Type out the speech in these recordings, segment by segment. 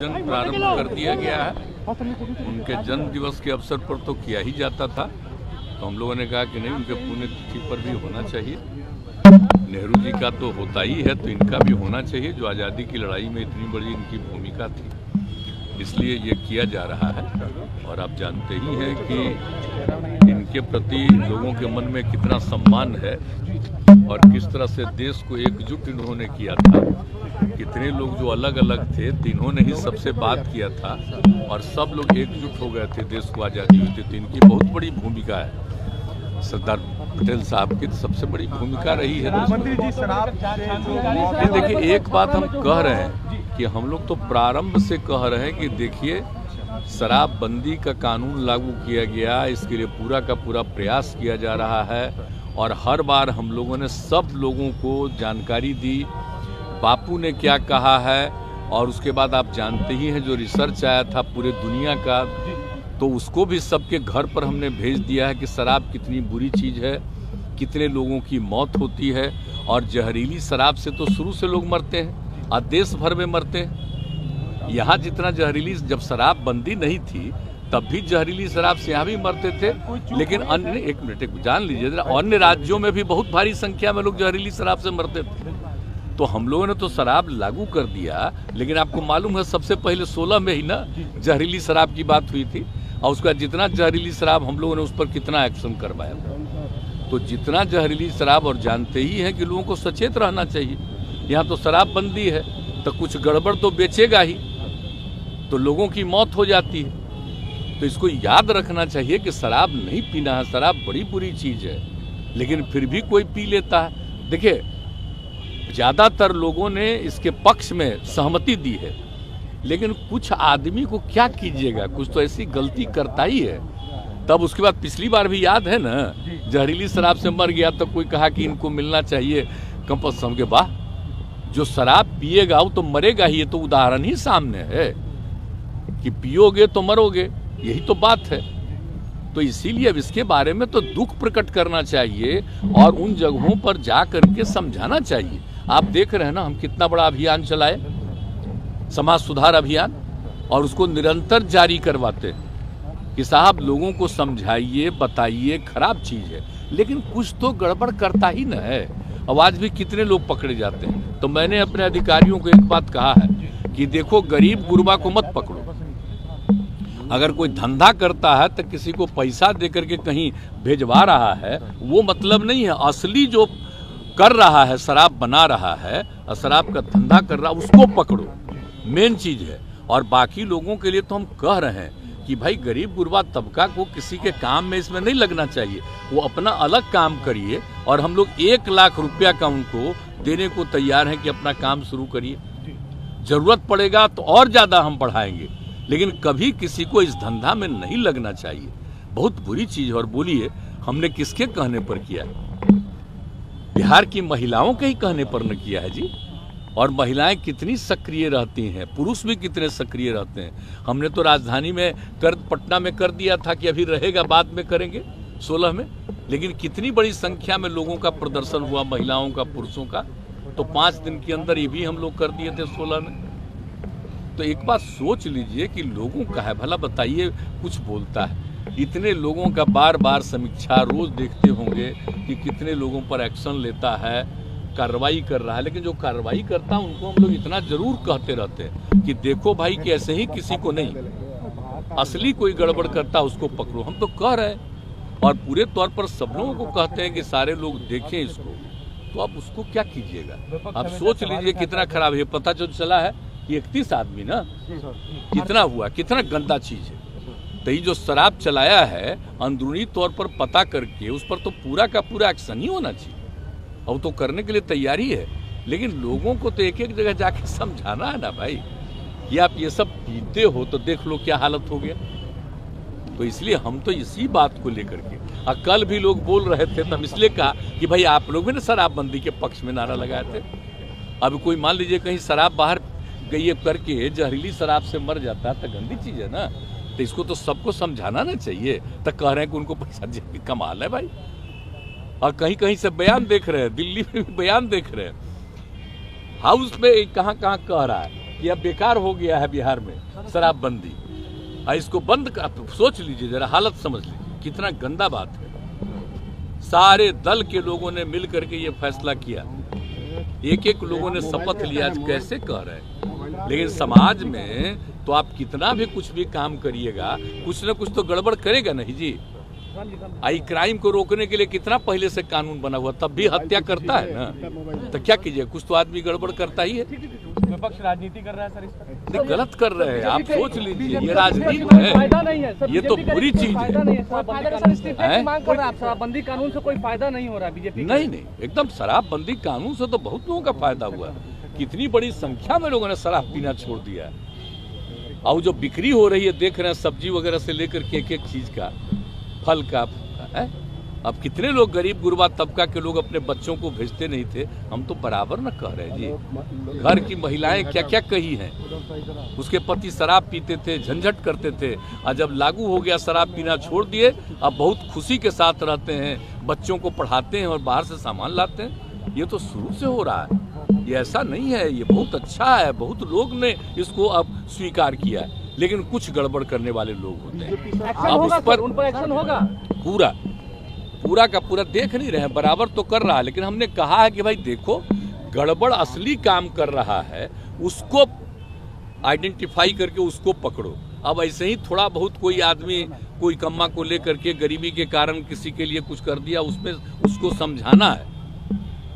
जन्म प्रारंभ कर दिया गया है। उनके जन्म दिवस के अवसर पर तो किया ही जाता था, तो हम लोगों ने कहा कि नहीं, उनके पुण्यतिथि पर भी होना चाहिए। नेहरू जी का तो होता ही है, तो इनका भी होना चाहिए। जो आज़ादी की लड़ाई में इतनी बड़ी इनकी भूमिका थी, इसलिए ये किया जा रहा है। और आप जानते ही हैं कि इनके प्रति लोगों के मन में कितना सम्मान है और किस तरह से देश को एकजुट इन्होंने किया था। कितने लोग जो अलग अलग थे, तो इन्होंने ही सबसे बात किया था और सब लोग एकजुट हो गए थे, देश को आज़ादी हुई थी। तो इनकी बहुत बड़ी भूमिका है। सरदार पटेल साहब की सबसे बड़ी भूमिका रही है। देखिए, एक बात हम कह रहे हैं कि हम लोग तो प्रारंभ से कह रहे हैं कि देखिए, शराबबंदी का कानून लागू किया गया, इसके लिए पूरा का पूरा प्रयास किया जा रहा है और हर बार हम लोगों ने सब लोगों को जानकारी दी, बापू ने क्या कहा है। और उसके बाद आप जानते ही हैं, जो रिसर्च आया था पूरे दुनिया का, तो उसको भी सबके घर पर हमने भेज दिया है कि शराब कितनी बुरी चीज़ है, कितने लोगों की मौत होती है। और जहरीली शराब से तो शुरू से लोग मरते हैं और देश भर में मरते हैं। यहाँ जितना जहरीली, जब शराब बंदी नहीं थी तब भी जहरीली शराब से यहाँ भी मरते थे, लेकिन अन्य, एक मिनट जान लीजिए जरा, अन्य राज्यों में भी बहुत भारी संख्या में लोग जहरीली शराब से मरते थे। तो हम लोगों ने तो शराब लागू कर दिया, लेकिन आपको मालूम है सबसे पहले 16 में ही ना जहरीली शराब की बात हुई थी, और उसका जितना जहरीली शराब हम लोगों ने उस पर कितना एक्शन करवाया। तो जितना जहरीली शराब, और जानते ही हैं कि लोगों को सचेत रहना चाहिए। यहाँ तो शराब बंदी है तो कुछ गड़बड़ तो बेचेगा ही, तो लोगों की मौत हो जाती है। तो इसको याद रखना चाहिए कि शराब नहीं पीना है, शराब बड़ी बुरी चीज़ है, लेकिन फिर भी कोई पी लेता है। देखिए, ज़्यादातर लोगों ने इसके पक्ष में सहमति दी है, लेकिन कुछ आदमी को क्या कीजिएगा, कुछ तो ऐसी गलती करता ही है। तब उसके बाद पिछली बार भी याद है ना, जहरीली शराब से मर गया तो कोई कहा कि इनको मिलना चाहिए कंपल्सरी के। वाह, जो शराब पिएगा वो तो मरेगा ही। ये तो उदाहरण ही सामने है कि पियोगे तो मरोगे, यही तो बात है। तो इसीलिए अब इसके बारे में तो दुख प्रकट करना चाहिए और उन जगहों पर जा करके समझाना चाहिए। आप देख रहे हैं ना, हम कितना बड़ा अभियान चलाए, समाज सुधार अभियान, और उसको निरंतर जारी करवाते हैं कि साहब लोगों को समझाइए, बताइए, खराब चीज़ है, लेकिन कुछ तो गड़बड़ करता ही न है। और आज भी कितने लोग पकड़े जाते हैं। तो मैंने अपने अधिकारियों को एक बात कहा है कि देखो, गरीब गुरबा को मत पकड़ो। अगर कोई धंधा करता है तो किसी को पैसा देकर के कहीं भेजवा रहा है, वो मतलब नहीं है। असली जो कर रहा है, शराब बना रहा है और शराब का धंधा कर रहा है, उसको पकड़ो, मेन चीज़ है। और बाकी लोगों के लिए तो हम कह रहे हैं कि भाई, गरीब गुरबा तबका को किसी के काम में इसमें नहीं लगना चाहिए, वो अपना अलग काम करिए। और हम लोग 1 लाख रुपया का उनको देने को तैयार हैं कि अपना काम शुरू करिए। जरूरत पड़ेगा तो और ज़्यादा हम बढ़ाएंगे, लेकिन कभी किसी को इस धंधा में नहीं लगना चाहिए। बहुत बुरी चीज़ है। और बोलिए, हमने किसके कहने पर किया? बिहार की महिलाओं के ही कहने पर न किया है जी। और महिलाएं कितनी सक्रिय रहती हैं, पुरुष भी कितने सक्रिय रहते हैं। हमने तो राजधानी में पटना में कर दिया था कि अभी रहेगा, बाद में करेंगे 16 में, लेकिन कितनी बड़ी संख्या में लोगों का प्रदर्शन हुआ, महिलाओं का, पुरुषों का। तो 5 दिन के अंदर ये भी हम लोग कर दिए थे 16 में। तो एक बात सोच लीजिए कि लोगों का है भला, बताइए, कुछ बोलता है। इतने लोगों का बार बार समीक्षा रोज देखते होंगे कि कितने लोगों पर एक्शन लेता है, कार्रवाई कर रहा है, लेकिन जो कार्रवाई करता है उनको हम लोग इतना जरूर कहते रहते हैं कि देखो भाई, कि ऐसे ही किसी को नहीं, असली कोई गड़बड़ करता उसको पकड़ो। हम तो कह रहे हैं और पूरे तौर पर सब लोगों को कहते हैं कि सारे लोग देखें इसको। तो आप उसको क्या कीजिएगा? आप सोच लीजिए कितना खराब है। पता जो चला है कि 31 आदमी ना, कितना हुआ, कितना गंदा चीज है। तो ये जो शराब चलाया है, अंदरूनी तौर पर पता करके उस पर तो पूरा का पूरा एक्शन ही होना चाहिए, और तो करने के लिए तैयारी है। लेकिन लोगों को तो एक एक जगह जाके समझाना है ना भाई, कि आप ये सब पीते हो तो देख लो क्या हालत हो गया। तो इसलिए हम तो इसी बात को लेकर के, और कल भी लोग बोल रहे थे, तब इसलिए कहा कि भाई आप लोग भी ना शराबबंदी के पक्ष में नारा लगाए थे। अब कोई मान लीजिए कहीं शराब बाहर गई करके जहरीली शराब से मर जाता है, तो गंदी चीज़ है ना। तो इसको तो सबको समझाना ना चाहिए। तो कह रहे हैं कि उनको पैसा कमाल है भाई। और कहीं कहीं से बयान देख रहे हैं, दिल्ली में भी बयान देख रहे हैं, हाउस में कहाँ कहाँ कह रहा है कि अब बेकार हो गया है बिहार में शराबबंदी, इसको बंद कर। सोच लीजिए जरा, हालत समझ लीजिए कितना गंदा बात है। सारे दल के लोगों ने मिल करके ये फैसला किया, एक एक लोगों ने शपथ लिया। आज कैसे कह रहे हैं, लेकिन समाज में तो आप कितना भी कुछ भी काम करिएगा, कुछ न कुछ तो गड़बड़ करेगा नहीं जी। आई क्राइम को रोकने के लिए कितना पहले से कानून बना हुआ, तब भी हत्या करता है ना, तो क्या कीजिए, कुछ तो आदमी गड़बड़ करता ही है। विपक्ष राजनीति कर रहा है सर इस पर। गलत कर रहे हैं, आप सोच लीजिए, ये राजनीति है, ये तो बुरी चीज है। शराबबंदी कानून से कोई फायदा नहीं हो रहा बीजेपी। नहीं, एकदम शराबबंदी कानून से तो बहुत लोगों का फायदा हुआ। कितनी बड़ी संख्या में लोगों ने शराब पीना छोड़ दिया है। और जो बिक्री हो रही है देख रहे हैं, सब्जी वगैरह से लेकर के एक एक चीज का, फल का है। अब कितने लोग गरीब गुरबा तबका के लोग अपने बच्चों को भेजते नहीं थे, हम तो बराबर न कह रहे जी। घर की महिलाएं क्या क्या कही हैं, उसके पति शराब पीते थे, झंझट करते थे, और जब लागू हो गया शराब पीना छोड़ दिए, अब बहुत खुशी के साथ रहते हैं, बच्चों को पढ़ाते हैं और बाहर से सामान लाते हैं। ये तो शुरू से हो रहा है, ये ऐसा नहीं है, ये बहुत अच्छा है। बहुत लोग ने इसको अब स्वीकार किया है, लेकिन कुछ गड़बड़ करने वाले लोग होते हैं। अब उस पर उन पर एक्शन होगा। पूरा का पूरा देख नहीं रहे हैं, बराबर तो कर रहा है, लेकिन हमने कहा है कि भाई देखो, गड़बड़ असली काम कर रहा है उसको आइडेंटिफाई करके उसको पकड़ो। अब ऐसे ही थोड़ा बहुत कोई आदमी कोई कम्मा को लेकर के गरीबी के कारण किसी के लिए कुछ कर दिया, उसमें उसको समझाना है,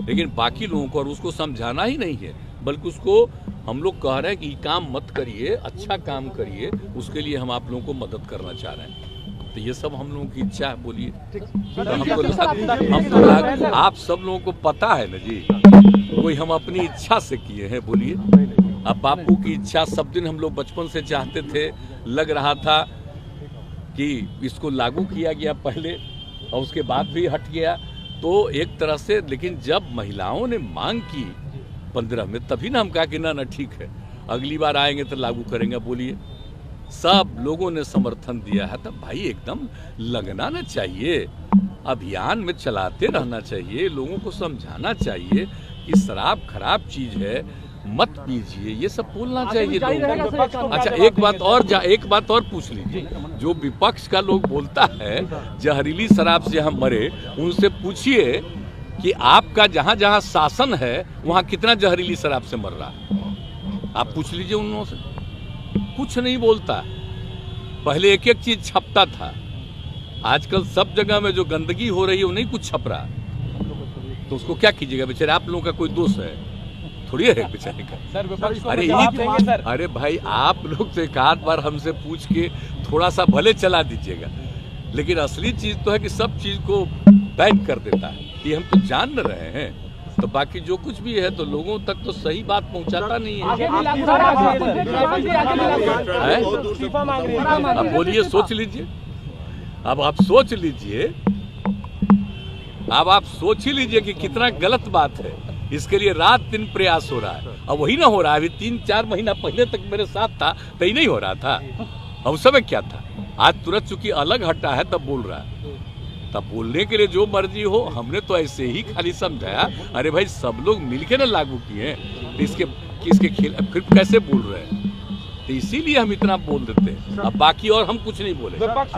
लेकिन बाकी लोगों को और उसको समझाना ही नहीं है, बल्कि उसको हम लोग कह रहे हैं कि काम मत करिए, अच्छा काम करिए, उसके लिए हम आप लोगों को मदद करना चाह रहे हैं। तो ये सब हम लोगों की इच्छा है। बोलिए, हमको आप सब लोगों को पता है ना जी, कोई हम अपनी इच्छा से किए हैं। बोलिए, अब बापू की इच्छा सब दिन हम लोग बचपन से चाहते थे, लग रहा था कि इसको लागू किया गया पहले और उसके बाद भी हट गया, तो एक तरह से। लेकिन जब महिलाओं ने मांग की 15 में, तभी ना हम कहा कि ना ठीक है, अगली बार आएंगे तो लागू करेंगे। बोलिए, सब लोगों ने समर्थन दिया है, तब भाई एकदम लगना ना चाहिए, अभियान में चलाते रहना चाहिए, लोगों को समझाना चाहिए कि शराब खराब चीज है, मत पीजिए, ये सब बोलना चाहिए लोगों को। अच्छा, एक बात और पूछ लीजिए, जो विपक्ष का लोग बोलता है जहरीली शराब से हम मरे, उनसे पूछिए कि आपका जहां जहां शासन है वहां कितना जहरीली शराब से मर रहा है। आप पूछ लीजिए उन से, कुछ नहीं बोलता। पहले एक एक चीज छपता था, आजकल सब जगह में जो गंदगी हो रही है वो नहीं कुछ छप रहा, तो उसको क्या कीजिएगा। बेचारे आप लोगों का कोई दोष है थोड़ी है बेचारे का। अरे भाई, आप लोग तो एक आध बार हमसे पूछ के थोड़ा सा भले चला दीजिएगा, लेकिन असली चीज तो है कि सब चीज को बैन कर देता है, ये हम तो जान रहे हैं। तो बाकी जो कुछ भी है तो लोगों तक तो सही बात पहुंचाता नहीं है। अब बोलिए, सोच लीजिए, अब आप सोच लीजिए, अब आप सोच ही लीजिए कि कितना गलत बात है। इसके लिए रात दिन प्रयास हो रहा है, अब वही ना हो रहा है। अभी 3-4 महीना पहले तक मेरे साथ था तो ही नहीं हो रहा था, अब उस समय क्या था। आज तुरंत चूंकि अलग हटा है तब बोल रहा है, तब बोलने के लिए जो मर्जी हो। हमने तो ऐसे ही खाली समझाया, अरे भाई सब लोग मिलके ना लागू किए, तो इसके खिलाफ फिर कैसे बोल रहे हैं। तो इसीलिए हम इतना बोल देते हैं, अब बाकी और हम कुछ नहीं बोले। विपक्ष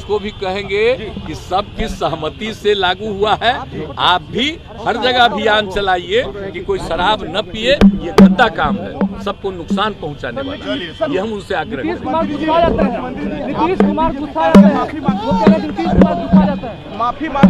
को भी कहेंगे कि सबकी सहमति से लागू हुआ है, आप भी हर जगह अभियान चलाइए कि कोई शराब न पिए, ये गंदा काम है, सबको नुकसान पहुंचाने वाला, ये हम उनसे आग्रह करेंगे। नीतीश कुमार गुस्सा जाते हैं, माफी मांग